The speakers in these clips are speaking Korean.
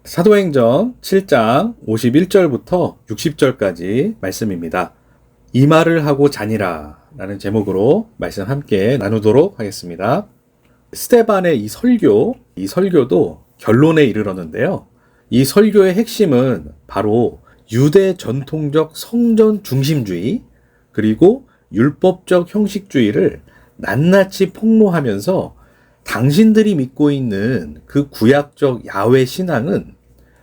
사도행전 7장 51절부터 60절까지 말씀입니다. 이 말을 하고 자니라 라는 제목으로 말씀 함께 나누도록 하겠습니다. 스데반의 이 설교도 결론에 이르렀는데요. 이 설교의 핵심은 바로 유대 전통적 성전 중심주의 그리고 율법적 형식주의를 낱낱이 폭로하면서 당신들이 믿고 있는 그 구약적 야훼 신앙은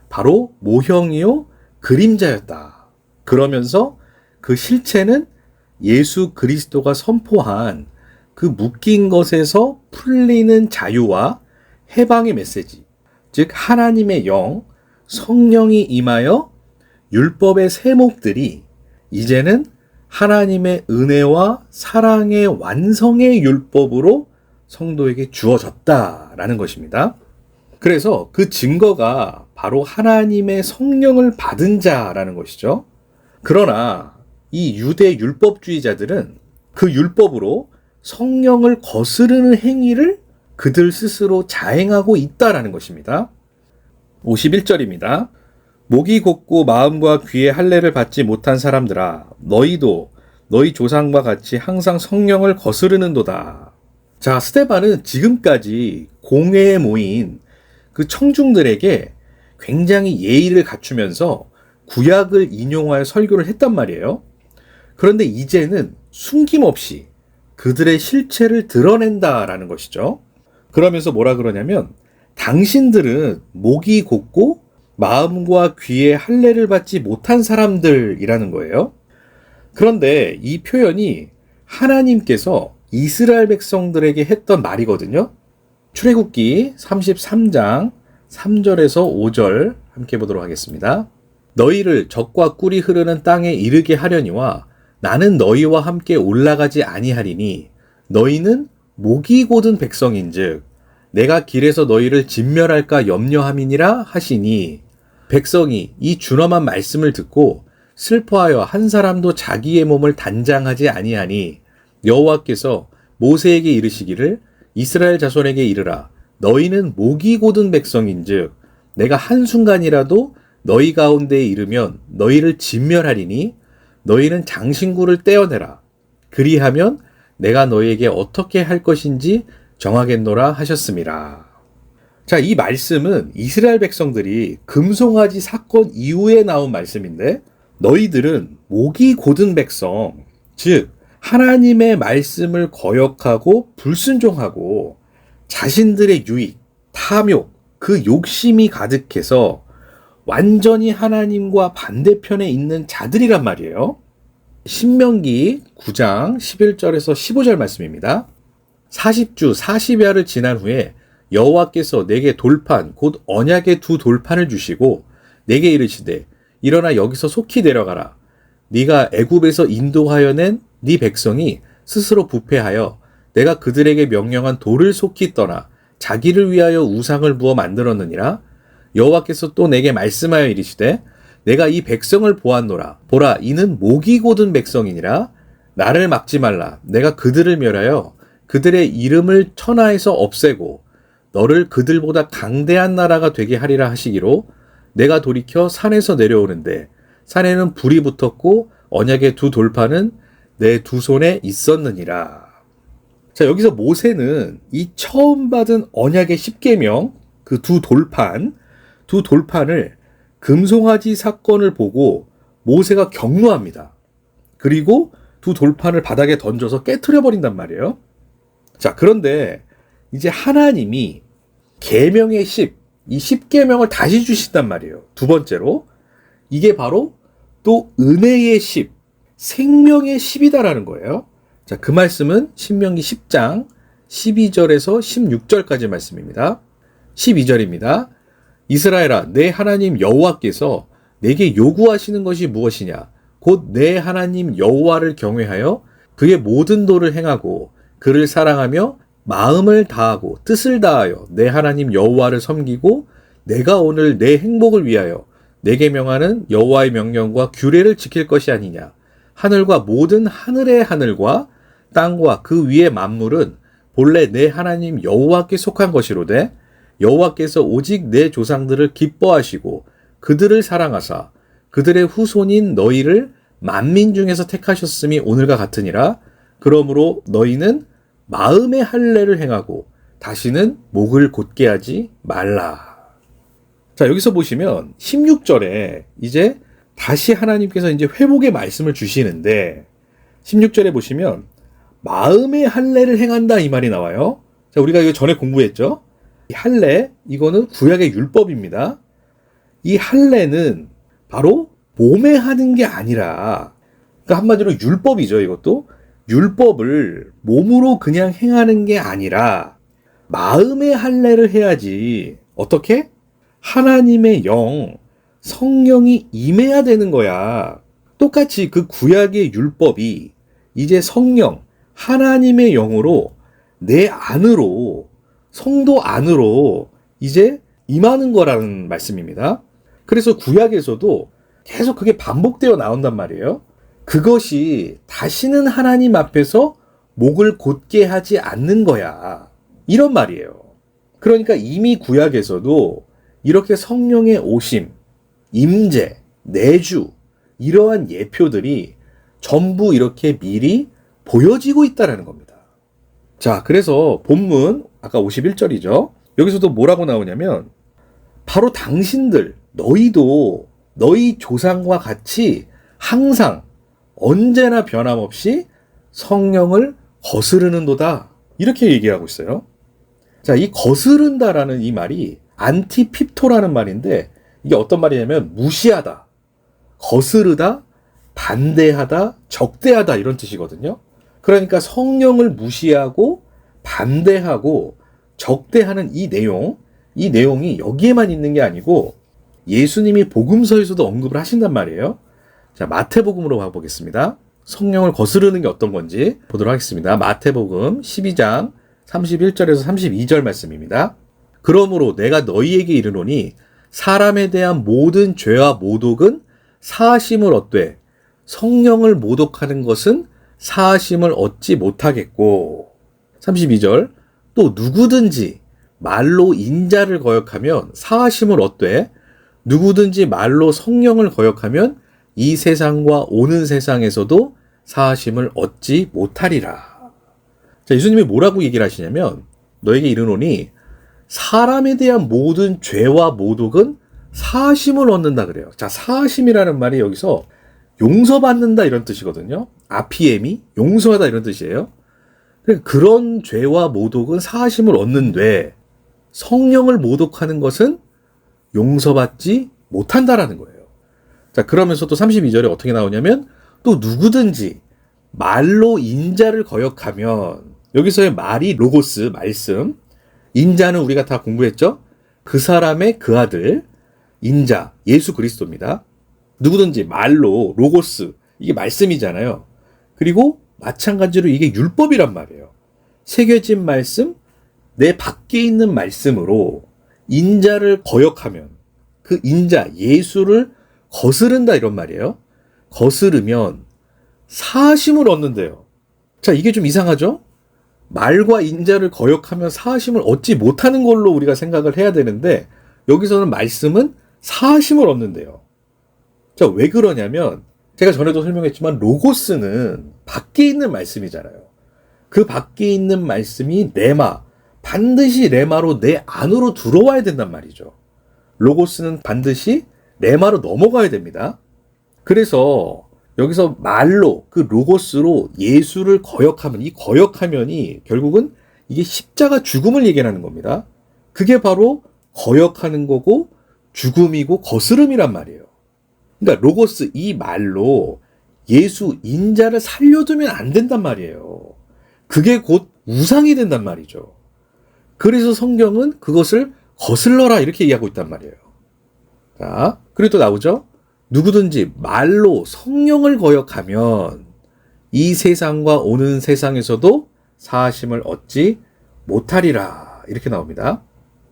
바로 모형이요 그림자였다. 그러면서 그 실체는 예수 그리스도가 선포한 그 묶인 것에서 풀리는 자유와 해방의 메시지, 즉 하나님의 영, 성령이 임하여 율법의 세목들이 이제는 하나님의 은혜와 사랑의 완성의 율법으로 성도에게 주어졌다라는 것입니다. 그래서 그 증거가 바로 하나님의 성령을 받은 자라는 것이죠. 그러나 이 유대 율법주의자들은 그 율법으로 성령을 거스르는 행위를 그들 스스로 자행하고 있다라는 것입니다. 51절입니다. 목이 곧고 마음과 귀의 할례를 받지 못한 사람들아, 너희도 너희 조상과 같이 항상 성령을 거스르는도다. 자, 스데반은 지금까지 공회에 모인 그 청중들에게 굉장히 예의를 갖추면서 구약을 인용하여 설교를 했단 말이에요. 그런데 이제는 숨김없이 그들의 실체를 드러낸다라는 것이죠. 그러면서 뭐라 그러냐면 당신들은 목이 곧고 마음과 귀의 할례를 받지 못한 사람들이라는 거예요. 그런데 이 표현이 하나님께서 이스라엘 백성들에게 했던 말이거든요. 출애굽기 33장 3절에서 5절 함께 보도록 하겠습니다. 너희를 적과 꿀이 흐르는 땅에 이르게 하려니와 나는 너희와 함께 올라가지 아니하리니 너희는 목이 곧은 백성인즉 내가 길에서 너희를 진멸할까 염려함이니라 하시니 백성이 이 준엄한 말씀을 듣고 슬퍼하여 한 사람도 자기의 몸을 단장하지 아니하니 여호와께서 모세에게 이르시기를 이스라엘 자손에게 이르라 너희는 목이 곧은 백성인즉 내가 한순간이라도 너희 가운데에 이르면 너희를 진멸하리니 너희는 장신구를 떼어내라 그리하면 내가 너희에게 어떻게 할 것인지 정하겠노라 하셨음이라. 자, 이 말씀은 이스라엘 백성들이 금송아지 사건 이후에 나온 말씀인데 너희들은 목이 곧은 백성, 즉 하나님의 말씀을 거역하고 불순종하고 자신들의 유익, 탐욕, 그 욕심이 가득해서 완전히 하나님과 반대편에 있는 자들이란 말이에요. 신명기 9장 11절에서 15절 말씀입니다. 40주 40야를 지난 후에 여호와께서 내게 돌판 곧 언약의 두 돌판을 주시고 내게 이르시되 일어나 여기서 속히 내려가라. 네가 애굽에서 인도하여 낸 네 백성이 스스로 부패하여 내가 그들에게 명령한 돌을 속히 떠나 자기를 위하여 우상을 부어 만들었느니라. 여호와께서 또 내게 말씀하여 이르시되 내가 이 백성을 보았노라. 보라, 이는 목이 곧은 백성이니라. 나를 막지 말라. 내가 그들을 멸하여 그들의 이름을 천하에서 없애고 너를 그들보다 강대한 나라가 되게 하리라 하시기로 내가 돌이켜 산에서 내려오는데 산에는 불이 붙었고 언약의 두 돌판은 내 두 손에 있었느니라. 자, 여기서 모세는 이 처음 받은 언약의 십계명 그 두 돌판을 금송아지 사건을 보고 모세가 경노합니다. 그리고 두 돌판을 바닥에 던져서 깨트려 버린단 말이에요. 자, 그런데 이제 하나님이 계명의 10, 이 10계명을 다시 주신단 말이에요. 두 번째로 이게 바로 또 은혜의 10, 생명의 10이다라는 거예요. 자, 그 말씀은 신명기 10장 12절에서 16절까지 말씀입니다. 12절입니다. 이스라엘아, 내 하나님 여호와께서 내게 요구하시는 것이 무엇이냐? 곧 내 하나님 여호와를 경외하여 그의 모든 도를 행하고 그를 사랑하며 마음을 다하고 뜻을 다하여 내 하나님 여호와를 섬기고 내가 오늘 내 행복을 위하여 내게 명하는 여호와의 명령과 규례를 지킬 것이 아니냐. 하늘과 모든 하늘의 하늘과 땅과 그 위의 만물은 본래 내 하나님 여호와께 속한 것이로되 여호와께서 오직 내 조상들을 기뻐하시고 그들을 사랑하사 그들의 후손인 너희를 만민 중에서 택하셨음이 오늘과 같으니라. 그러므로 너희는 마음의 할례를 행하고 다시는 목을 곧게 하지 말라. 자, 여기서 보시면 16절에 이제 다시 하나님께서 이제 회복의 말씀을 주시는데 16절에 보시면 마음의 할례를 행한다 이 말이 나와요. 자, 우리가 이거 전에 공부했죠. 이 할례, 이거는 구약의 율법입니다. 이 할례는 바로 몸에 하는 게 아니라, 그러니까 한마디로 율법이죠. 이것도 율법을 몸으로 그냥 행하는 게 아니라 마음의 할례를 해야지. 어떻게? 하나님의 영, 성령이 임해야 되는 거야. 똑같이 그 구약의 율법이 이제 성령, 하나님의 영으로 내 안으로, 성도 안으로 이제 임하는 거라는 말씀입니다. 그래서 구약에서도 계속 그게 반복되어 나온단 말이에요. 그것이 다시는 하나님 앞에서 목을 곧게 하지 않는 거야. 이런 말이에요. 그러니까 이미 구약에서도 이렇게 성령의 오심, 임재, 내주, 이러한 예표들이 전부 이렇게 미리 보여지고 있다는 겁니다. 자, 그래서 본문 아까 51절이죠. 여기서도 뭐라고 나오냐면 바로 당신들, 너희도 너희 조상과 같이 항상 언제나 변함없이 성령을 거스르는도다. 이렇게 얘기하고 있어요. 자, 이 거스른다라는 이 말이 안티핍토라는 말인데 이게 어떤 말이냐면 무시하다, 거스르다, 반대하다, 적대하다 이런 뜻이거든요. 그러니까 성령을 무시하고 반대하고 적대하는 이 내용이 여기에만 있는 게 아니고 예수님이 복음서에서도 언급을 하신단 말이에요. 자, 마태복음으로 가보겠습니다. 성령을 거스르는 게 어떤 건지 보도록 하겠습니다. 마태복음 12장 31절에서 32절 말씀입니다. 그러므로 내가 너희에게 이르노니 사람에 대한 모든 죄와 모독은 사하심을 얻되 성령을 모독하는 것은 사하심을 얻지 못하겠고. 32절 또 누구든지 말로 인자를 거역하면 사하심을 얻되 누구든지 말로 성령을 거역하면 이 세상과 오는 세상에서도 사하심을 얻지 못하리라. 자, 예수님이 뭐라고 얘기를 하시냐면 너에게 이르노니 사람에 대한 모든 죄와 모독은 사하심을 얻는다 그래요. 자, 사하심이라는 말이 여기서 용서받는다 이런 뜻이거든요. 아피엠이 용서하다 이런 뜻이에요. 그런 죄와 모독은 사하심을 얻는데 성령을 모독하는 것은 용서받지 못한다라는 거예요. 자, 그러면서 또 32절에 어떻게 나오냐면 또 누구든지 말로 인자를 거역하면, 여기서의 말이 로고스, 말씀, 인자는 우리가 다 공부했죠? 그 사람의 그 아들, 인자, 예수 그리스도입니다. 누구든지 말로, 로고스, 이게 말씀이잖아요. 그리고 마찬가지로 이게 율법이란 말이에요. 새겨진 말씀, 내 밖에 있는 말씀으로 인자를 거역하면 그 인자, 예수를 거스른다 이런 말이에요. 거스르면 사하심을 얻는데요. 자, 이게 좀 이상하죠? 말과 인자를 거역하면 사하심을 얻지 못하는 걸로 우리가 생각을 해야 되는데 여기서는 말씀은 사하심을 얻는데요. 자, 왜 그러냐면 제가 전에도 설명했지만 로고스는 밖에 있는 말씀이잖아요. 그 밖에 있는 말씀이 레마, 반드시 레마로 내 안으로 들어와야 된단 말이죠. 로고스는 반드시 레마로 넘어가야 됩니다. 그래서 여기서 말로, 그 로고스로 예수를 거역하면, 이 거역하면이 결국은 이게 십자가 죽음을 얘기하는 겁니다. 그게 바로 거역하는 거고 죽음이고 거스름이란 말이에요. 그러니까 로고스, 이 말로 예수 인자를 살려두면 안 된단 말이에요. 그게 곧 우상이 된단 말이죠. 그래서 성경은 그것을 거슬러라 이렇게 얘기하고 있단 말이에요. 자, 그리고 또 나오죠. 누구든지 말로 성령을 거역하면 이 세상과 오는 세상에서도 사하심을 얻지 못하리라 이렇게 나옵니다.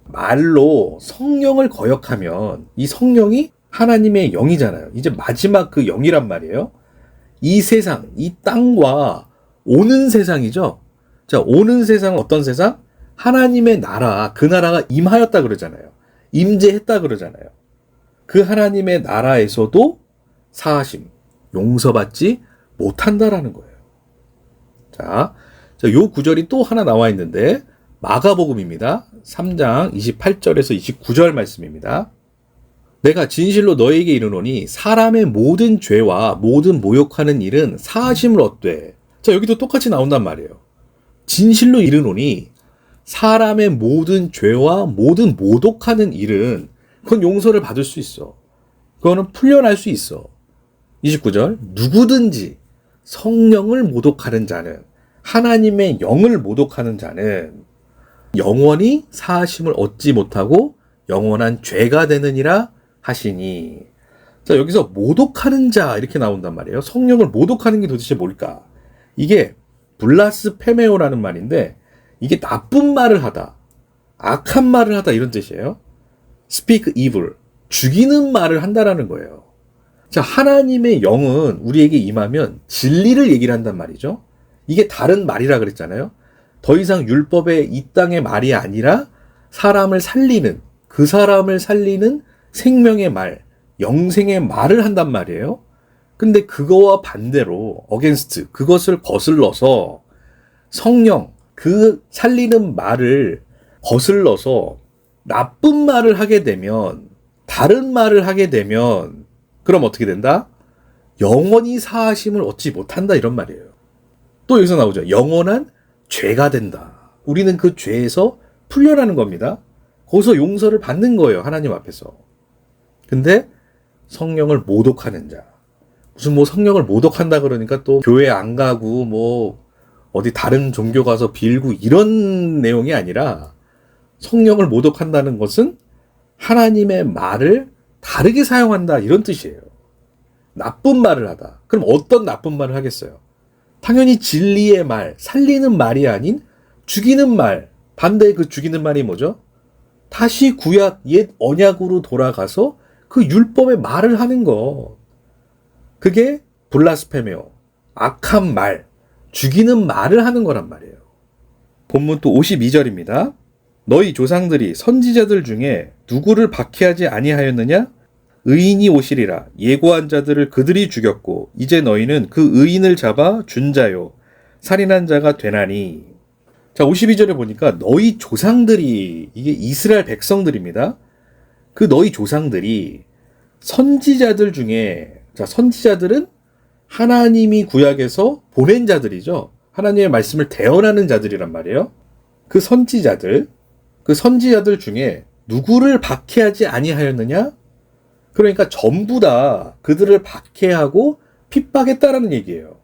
말로 성령을 거역하면 이 성령이 하나님의 영이잖아요. 이제 마지막 그 영이란 말이에요. 이 세상, 이 땅과 오는 세상이죠. 자, 오는 세상은 어떤 세상? 하나님의 나라, 그 나라가 임하였다 그러잖아요. 임재했다 그러잖아요. 그 하나님의 나라에서도 사하심, 용서받지 못한다라는 거예요. 자, 요 구절이 또 하나 나와 있는데 마가복음입니다. 3장 28절에서 29절 말씀입니다. 내가 진실로 너에게 이르노니 사람의 모든 죄와 모든 모욕하는 일은 사하심을 얻되. 자, 여기도 똑같이 나온단 말이에요. 진실로 이르노니 사람의 모든 죄와 모든 모독하는 일은 그건 용서를 받을 수 있어. 그거는 풀려날 수 있어. 29절 누구든지 성령을 모독하는 자는, 하나님의 영을 모독하는 자는 영원히 사하심을 얻지 못하고 영원한 죄가 되느니라 하시니. 자, 여기서 모독하는 자 이렇게 나온단 말이에요. 성령을 모독하는 게 도대체 뭘까? 이게 블라스페메오라는 말인데 이게 나쁜 말을 하다, 악한 말을 하다 이런 뜻이에요. speak evil, 죽이는 말을 한다라는 거예요. 자, 하나님의 영은 우리에게 임하면 진리를 얘기를 한단 말이죠. 이게 다른 말이라 그랬잖아요. 더 이상 율법의 이 땅의 말이 아니라 사람을 살리는, 그 사람을 살리는 생명의 말, 영생의 말을 한단 말이에요. 근데 그거와 반대로 against, 그것을 거슬러서 성령, 그 살리는 말을 거슬러서 나쁜 말을 하게 되면, 다른 말을 하게 되면 그럼 어떻게 된다? 영원히 사하심을 얻지 못한다 이런 말이에요. 또 여기서 나오죠. 영원한 죄가 된다. 우리는 그 죄에서 풀려나는 겁니다. 거기서 용서를 받는 거예요. 하나님 앞에서. 근데 성령을 모독하는 자. 무슨 뭐 성령을 모독한다 그러니까 또 교회 안 가고 뭐 어디 다른 종교 가서 빌고 이런 내용이 아니라, 성령을 모독한다는 것은 하나님의 말을 다르게 사용한다 이런 뜻이에요. 나쁜 말을 하다. 그럼 어떤 나쁜 말을 하겠어요? 당연히 진리의 말, 살리는 말이 아닌 죽이는 말. 반대의 그 죽이는 말이 뭐죠? 다시 구약 옛 언약으로 돌아가서 그 율법의 말을 하는 거. 그게 블라스페메오, 악한 말, 죽이는 말을 하는 거란 말이에요. 본문 또 52절입니다. 너희 조상들이 선지자들 중에 누구를 박해하지 아니하였느냐? 의인이 오시리라. 예고한 자들을 그들이 죽였고 이제 너희는 그 의인을 잡아 준 자요 살인한 자가 되나니. 자, 52절에 보니까 너희 조상들이, 이게 이스라엘 백성들입니다. 그 너희 조상들이 선지자들 중에, 자, 선지자들은 하나님이 구약에서 보낸 자들이죠. 하나님의 말씀을 대언하는 자들이란 말이에요. 그 선지자들 중에 누구를 박해하지 아니하였느냐? 그러니까 전부 다 그들을 박해하고 핍박했다라는 얘기예요.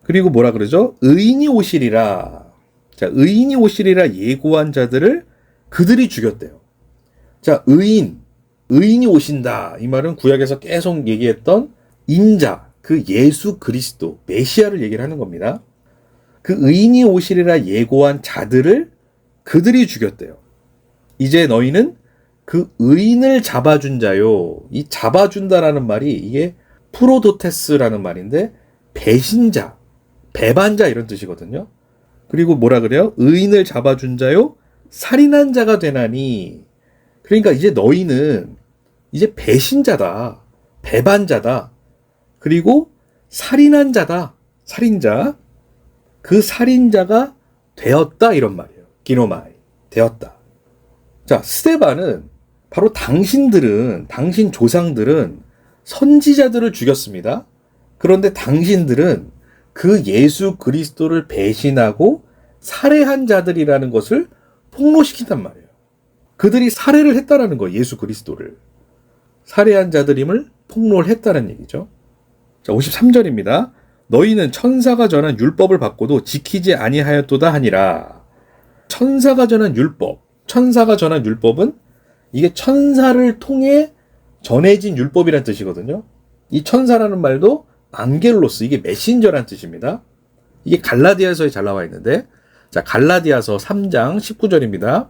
그리고 뭐라 그러죠? 의인이 오시리라. 자, 의인이 오시리라 예고한 자들을 그들이 죽였대요. 자, 의인이 오신다. 이 말은 구약에서 계속 얘기했던 인자, 그 예수 그리스도, 메시아를 얘기를 하는 겁니다. 그 의인이 오시리라 예고한 자들을 그들이 죽였대요. 이제 너희는 그 의인을 잡아준 자요. 이 잡아준다라는 말이 이게 프로도테스라는 말인데 배신자, 배반자 이런 뜻이거든요. 그리고 뭐라 그래요? 의인을 잡아준 자요 살인한 자가 되나니. 그러니까 이제 너희는 이제 배신자다, 배반자다, 그리고 살인한 자다, 살인자. 그 살인자가 되었다 이런 말이에요. 기노마이, 되었다. 자, 스데반은 바로 당신 조상들은 선지자들을 죽였습니다. 그런데 당신들은 그 예수 그리스도를 배신하고 살해한 자들이라는 것을 폭로시킨단 말이에요. 그들이 살해를 했다라는 거예요. 예수 그리스도를. 살해한 자들임을 폭로를 했다는 얘기죠. 자, 53절입니다. 너희는 천사가 전한 율법을 받고도 지키지 아니하였도다 하니라. 천사가 전한 율법은 이게 천사를 통해 전해진 율법이란 뜻이거든요. 이 천사라는 말도 앙겔로스, 이게 메신저란 뜻입니다. 이게 갈라디아서에 잘 나와 있는데, 자, 갈라디아서 3장 19절입니다.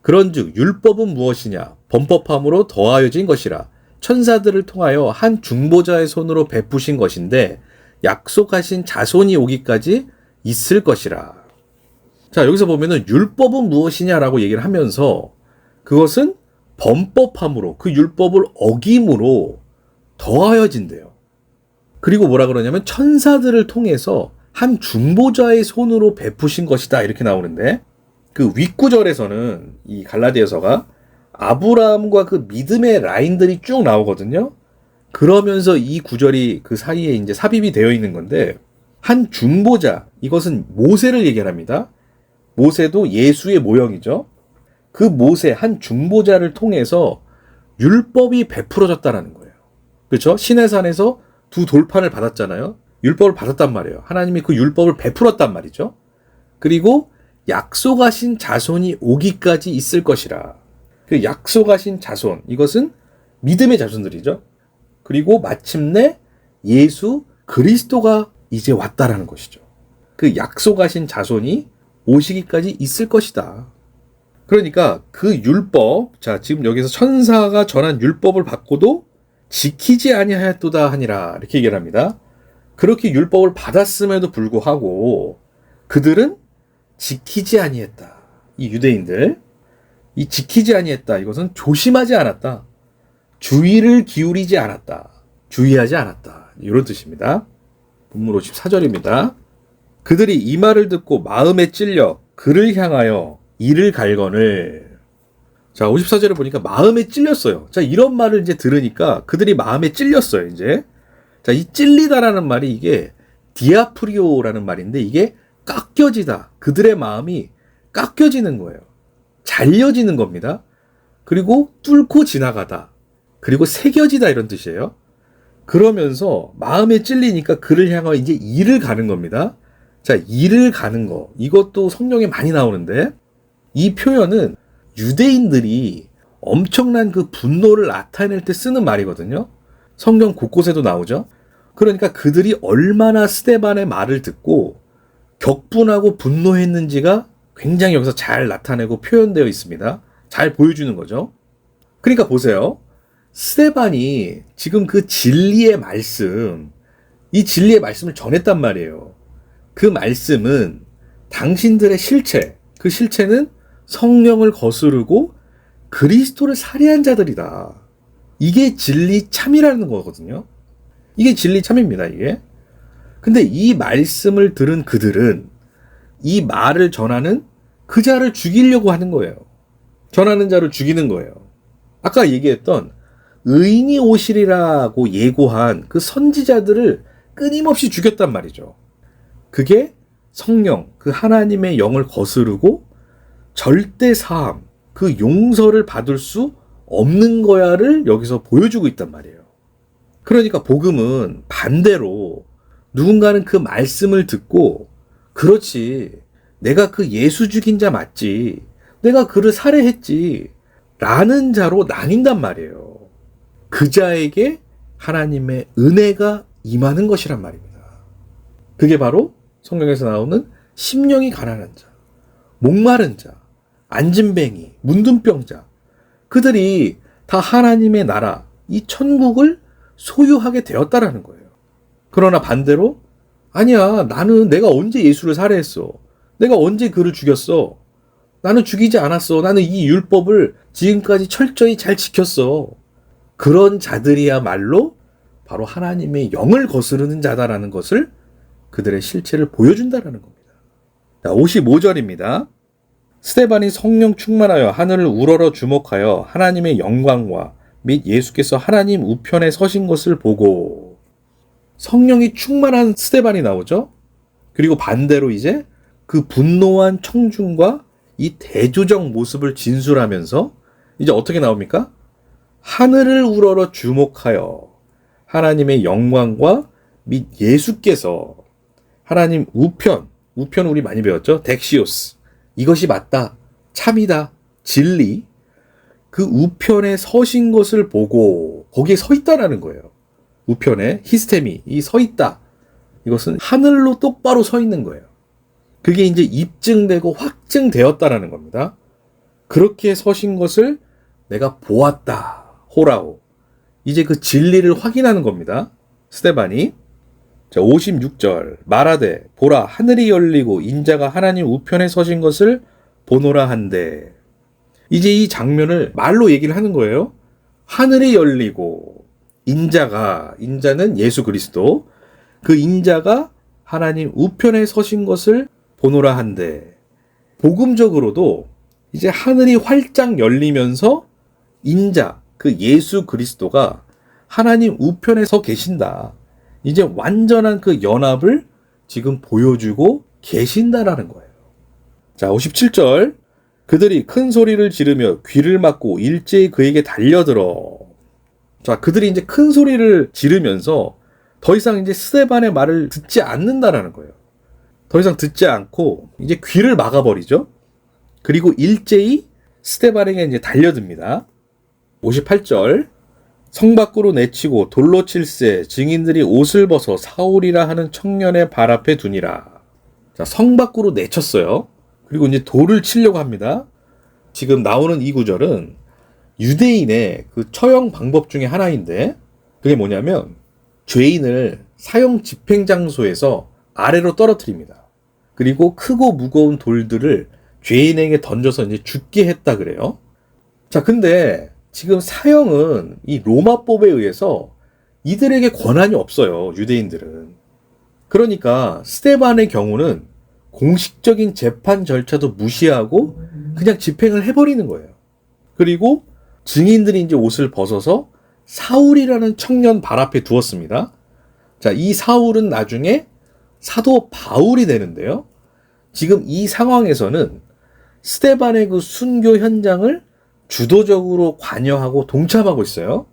그런즉 율법은 무엇이냐? 범법함으로 더하여진 것이라. 천사들을 통하여 한 중보자의 손으로 베푸신 것인데 약속하신 자손이 오기까지 있을 것이라. 자, 여기서 보면은 율법은 무엇이냐라고 얘기를 하면서 그것은 범법함으로, 그 율법을 어김으로 더하여진대요. 그리고 뭐라 그러냐면 천사들을 통해서 한 중보자의 손으로 베푸신 것이다, 이렇게 나오는데, 그 윗구절에서는 이 갈라디아서가 아브라함과 그 믿음의 라인들이 쭉 나오거든요. 그러면서 이 구절이 그 사이에 이제 삽입이 되어 있는 건데, 한 중보자, 이것은 모세를 얘기합니다. 모세도 예수의 모형이죠. 그 모세, 한 중보자를 통해서 율법이 베풀어졌다라는 거예요. 그렇죠? 시내산에서 두 돌판을 받았잖아요. 율법을 받았단 말이에요. 하나님이 그 율법을 베풀었단 말이죠. 그리고 약속하신 자손이 오기까지 있을 것이라. 그 약속하신 자손, 이것은 믿음의 자손들이죠. 그리고 마침내 예수 그리스도가 이제 왔다라는 것이죠. 그 약속하신 자손이 오시기까지 있을 것이다. 그러니까 그 율법, 자, 지금 여기서 천사가 전한 율법을 받고도 지키지 아니하였도다 하니라, 이렇게 얘기를 합니다. 그렇게 율법을 받았음에도 불구하고 그들은 지키지 아니했다. 이 유대인들, 이 지키지 아니했다, 이것은 조심하지 않았다, 주의를 기울이지 않았다, 주의하지 않았다, 이런 뜻입니다. 본문 54절입니다. 그들이 이 말을 듣고 마음에 찔려 그를 향하여 이를 갈거늘. 자, 54절을 보니까 마음에 찔렸어요. 자, 이런 말을 이제 들으니까 그들이 마음에 찔렸어요, 이제. 자, 이 찔리다라는 말이 이게 디아프리오라는 말인데, 이게 깎여지다. 그들의 마음이 깎여지는 거예요. 잘려지는 겁니다. 그리고 뚫고 지나가다. 그리고 새겨지다, 이런 뜻이에요. 그러면서 마음에 찔리니까 그를 향하여 이제 이를 가는 겁니다. 자, 이를 가는 거. 이것도 성경에 많이 나오는데, 이 표현은 유대인들이 엄청난 그 분노를 나타낼 때 쓰는 말이거든요. 성경 곳곳에도 나오죠. 그러니까 그들이 얼마나 스데반의 말을 듣고 격분하고 분노했는지가 굉장히 여기서 잘 나타내고 표현되어 있습니다. 잘 보여주는 거죠. 그러니까 보세요. 스데반이 지금 그 진리의 말씀, 이 진리의 말씀을 전했단 말이에요. 그 말씀은 당신들의 실체, 그 실체는 성령을 거스르고 그리스도를 살해한 자들이다. 이게 진리 참이라는 거거든요. 이게 진리 참입니다, 이게. 근데 이 말씀을 들은 그들은 이 말을 전하는 그 자를 죽이려고 하는 거예요. 전하는 자를 죽이는 거예요. 아까 얘기했던 의인이 오시리라고 예고한 그 선지자들을 끊임없이 죽였단 말이죠. 그게 성령, 그 하나님의 영을 거스르고 절대 사함, 그 용서를 받을 수 없는 거야를 여기서 보여주고 있단 말이에요. 그러니까 복음은 반대로 누군가는 그 말씀을 듣고, 그렇지, 내가 그 예수 죽인 자 맞지, 내가 그를 살해했지 라는 자로 나뉜단 말이에요. 그 자에게 하나님의 은혜가 임하는 것이란 말입니다. 그게 바로 성경에서 나오는 심령이 가난한 자, 목마른 자, 안진뱅이, 문둥병자, 그들이 다 하나님의 나라, 이 천국을 소유하게 되었다라는 거예요. 그러나 반대로, 아니야, 나는 내가 언제 예수를 살해했어? 내가 언제 그를 죽였어? 나는 죽이지 않았어. 나는 이 율법을 지금까지 철저히 잘 지켰어. 그런 자들이야말로 바로 하나님의 영을 거스르는 자다라는 것을, 그들의 실체를 보여준다라는 겁니다. 자, 55절입니다. 스데반이 성령 충만하여 하늘을 우러러 주목하여 하나님의 영광과 및 예수께서 하나님 우편에 서신 것을 보고. 성령이 충만한 스데반이 나오죠. 그리고 반대로 이제 그 분노한 청중과 이 대조적 모습을 진술하면서 이제 어떻게 나옵니까? 하늘을 우러러 주목하여 하나님의 영광과 및 예수께서 하나님 우편 우리 많이 배웠죠? 덱시오스, 이것이 맞다, 참이다, 진리, 그 우편에 서신 것을 보고, 거기에 서 있다라는 거예요. 우편에 히스테미, 이 서 있다, 이것은 하늘로 똑바로 서 있는 거예요. 그게 이제 입증되고 확증되었다라는 겁니다. 그렇게 서신 것을 내가 보았다, 호라오. 이제 그 진리를 확인하는 겁니다, 스데반이. 자, 56절 말하되 보라 하늘이 열리고 인자가 하나님 우편에 서신 것을 보노라 한데, 이제 이 장면을 말로 얘기를 하는 거예요. 하늘이 열리고 인자는 예수 그리스도, 그 인자가 하나님 우편에 서신 것을 보노라 한데, 복음적으로도 이제 하늘이 활짝 열리면서 인자, 그 예수 그리스도가 하나님 우편에 서 계신다. 이제 완전한 그 연합을 지금 보여주고 계신다라는 거예요. 자, 57절 그들이 큰 소리를 지르며 귀를 막고 일제히 그에게 달려들어. 자, 그들이 이제 큰 소리를 지르면서 더 이상 이제 스데반의 말을 듣지 않는다라는 거예요. 더 이상 듣지 않고 이제 귀를 막아버리죠. 그리고 일제히 스데반에게 이제 달려듭니다. 58절 성 밖으로 내치고 돌로 칠세 증인들이 옷을 벗어 사울이라 하는 청년의 발 앞에 두니라. 자, 성 밖으로 내쳤어요. 그리고 이제 돌을 치려고 합니다. 지금 나오는 이 구절은 유대인의 그 처형 방법 중에 하나인데, 그게 뭐냐면 죄인을 사형 집행 장소에서 아래로 떨어뜨립니다. 그리고 크고 무거운 돌들을 죄인에게 던져서 이제 죽게 했다 그래요. 자, 근데 지금 사형은 이 로마법에 의해서 이들에게 권한이 없어요, 유대인들은. 그러니까 스데반의 경우는 공식적인 재판 절차도 무시하고 그냥 집행을 해버리는 거예요. 그리고 증인들이 이제 옷을 벗어서 사울이라는 청년 발 앞에 두었습니다. 자, 이 사울은 나중에 사도 바울이 되는데요. 지금 이 상황에서는 스데반의 그 순교 현장을 주도적으로 관여하고 동참하고 있어요.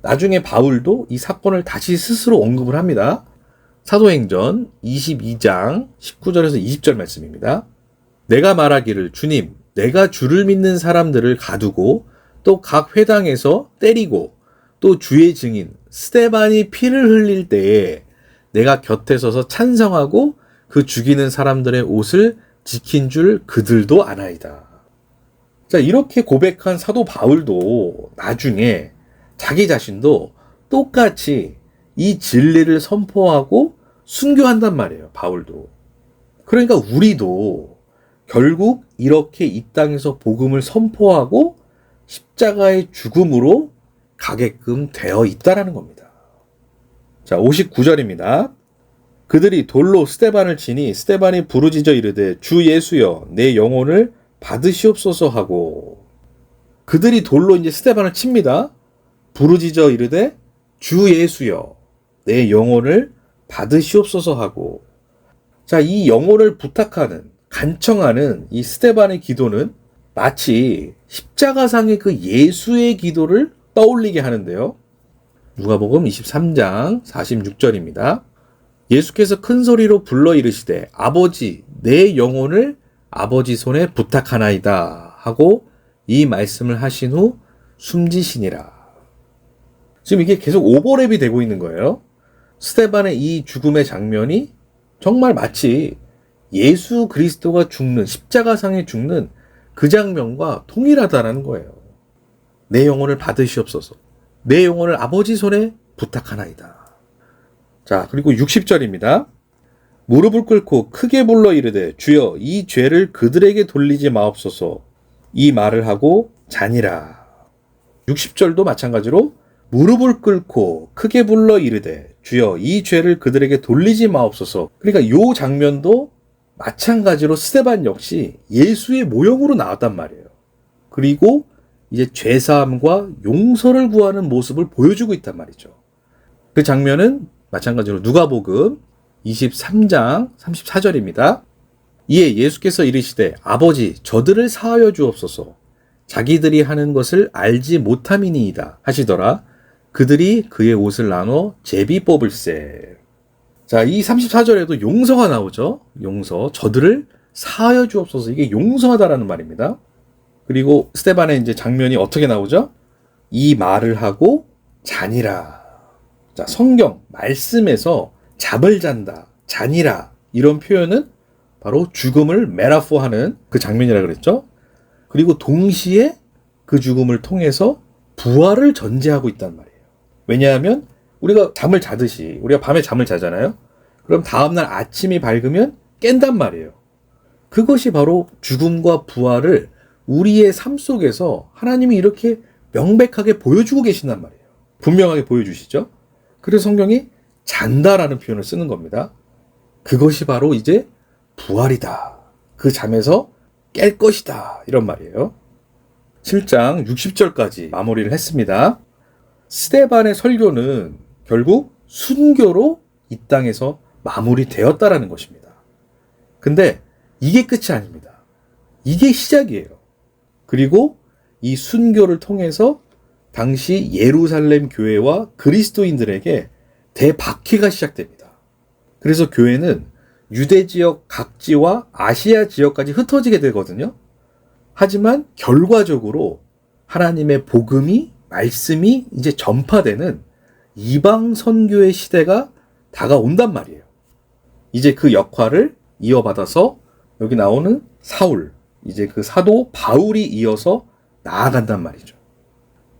나중에 바울도 이 사건을 다시 스스로 언급을 합니다. 사도행전 22장 19절에서 20절 말씀입니다. 내가 말하기를 주님, 내가 주를 믿는 사람들을 가두고 또 각 회당에서 때리고 또 주의 증인 스데반이 피를 흘릴 때에 내가 곁에 서서 찬성하고 그 죽이는 사람들의 옷을 지킨 줄 그들도 아나이다. 자, 이렇게 고백한 사도 바울도 나중에 자기 자신도 똑같이 이 진리를 선포하고 순교한단 말이에요, 바울도. 그러니까 우리도 결국 이렇게 이 땅에서 복음을 선포하고 십자가의 죽음으로 가게끔 되어 있다라는 겁니다. 자, 59절입니다. 그들이 돌로 스데반을 치니 스데반이 부르짖어 이르되 주 예수여 내 영혼을 받으시옵소서 하고, 그들이 돌로 이제 스데반을 칩니다. 부르짖어 이르되 주 예수여 내 영혼을 받으시옵소서 하고. 자, 이 영혼을 부탁하는, 간청하는 이 스데반의 기도는 마치 십자가상의 그 예수의 기도를 떠올리게 하는데요. 누가복음 23장 46절입니다. 예수께서 큰 소리로 불러 이르시되 아버지 내 영혼을 아버지 손에 부탁하나이다 하고 이 말씀을 하신 후 숨지시니라. 지금 이게 계속 오버랩이 되고 있는 거예요. 스데반의 이 죽음의 장면이 정말 마치 예수 그리스도가 죽는, 십자가상에 죽는 그 장면과 동일하다는 거예요. 내 영혼을 받으시옵소서. 내 영혼을 아버지 손에 부탁하나이다. 자, 그리고 60절입니다. 무릎을 꿇고 크게 불러 이르되 주여 이 죄를 그들에게 돌리지 마옵소서. 이 말을 하고 자니라. 60절도 마찬가지로 무릎을 꿇고 크게 불러 이르되 주여 이 죄를 그들에게 돌리지 마옵소서. 그러니까 이 장면도 마찬가지로 스데반 역시 예수의 모형으로 나왔단 말이에요. 그리고 이제 죄사함과 용서를 구하는 모습을 보여주고 있단 말이죠. 그 장면은 마찬가지로 누가복음 23장 34절입니다. 이에 예수께서 이르시되 아버지 저들을 사하여 주옵소서. 자기들이 하는 것을 알지 못함이니이다 하시더라. 그들이 그의 옷을 나눠 제비 뽑을세. 자, 이 34절에도 용서가 나오죠. 용서. 저들을 사하여 주옵소서. 이게 용서하다라는 말입니다. 그리고 스데반의 이제 장면이 어떻게 나오죠? 이 말을 하고 자니라. 자, 성경 말씀에서 잠을 잔다, 자니라 이런 표현은 바로 죽음을 메타포하는 그 장면이라 그랬죠. 그리고 동시에 그 죽음을 통해서 부활을 전제하고 있단 말이에요. 왜냐하면 우리가 잠을 자듯이 우리가 밤에 잠을 자잖아요. 그럼 다음날 아침이 밝으면 깬단 말이에요. 그것이 바로 죽음과 부활을 우리의 삶 속에서 하나님이 이렇게 명백하게 보여주고 계신단 말이에요. 분명하게 보여주시죠. 그래서 성경이 잔다라는 표현을 쓰는 겁니다. 그것이 바로 이제 부활이다. 그 잠에서 깰 것이다. 이런 말이에요. 7장 60절까지 마무리를 했습니다. 스데반의 설교는 결국 순교로 이 땅에서 마무리되었다라는 것입니다. 근데 이게 끝이 아닙니다. 이게 시작이에요. 그리고 이 순교를 통해서 당시 예루살렘 교회와 그리스도인들에게 대박해가 시작됩니다. 그래서 교회는 유대 지역 각지와 아시아 지역까지 흩어지게 되거든요. 하지만 결과적으로 하나님의 복음이, 말씀이 이제 전파되는 이방 선교의 시대가 다가온단 말이에요. 이제 그 역할을 이어받아서 여기 나오는 사울, 이제 그 사도 바울이 이어서 나아간단 말이죠.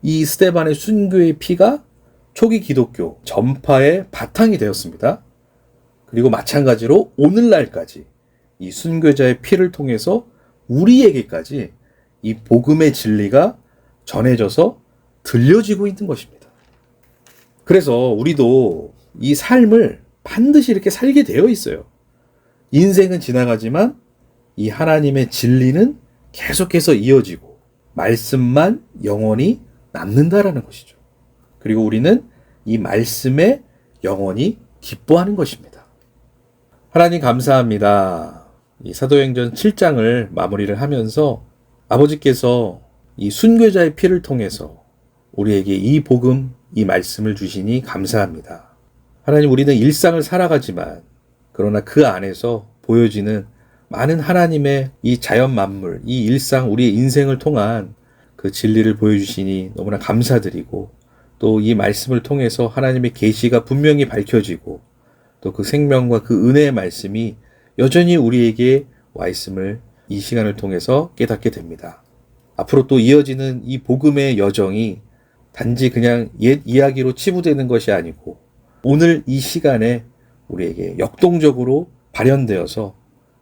이 스데반의 순교의 피가 초기 기독교 전파의 바탕이 되었습니다. 그리고 마찬가지로 오늘날까지 이 순교자의 피를 통해서 우리에게까지 이 복음의 진리가 전해져서 들려지고 있는 것입니다. 그래서 우리도 이 삶을 반드시 이렇게 살게 되어 있어요. 인생은 지나가지만 이 하나님의 진리는 계속해서 이어지고 말씀만 영원히 남는다라는 것이죠. 그리고 우리는 이 말씀에 영원히 기뻐하는 것입니다. 하나님 감사합니다. 이 사도행전 7장을 마무리를 하면서 아버지께서 이 순교자의 피를 통해서 우리에게 이 복음, 이 말씀을 주시니 감사합니다. 하나님, 우리는 일상을 살아가지만 그러나 그 안에서 보여지는 많은 하나님의 이 자연 만물, 이 일상, 우리의 인생을 통한 그 진리를 보여주시니 너무나 감사드리고, 또 이 말씀을 통해서 하나님의 계시가 분명히 밝혀지고 또 그 생명과 그 은혜의 말씀이 여전히 우리에게 와 있음을 이 시간을 통해서 깨닫게 됩니다. 앞으로 또 이어지는 이 복음의 여정이 단지 그냥 옛 이야기로 치부되는 것이 아니고 오늘 이 시간에 우리에게 역동적으로 발현되어서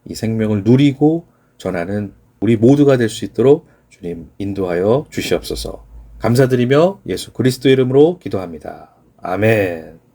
이 생명을 누리고 전하는 우리 모두가 될 수 있도록 주님 인도하여 주시옵소서. 감사드리며 예수 그리스도 이름으로 기도합니다. 아멘.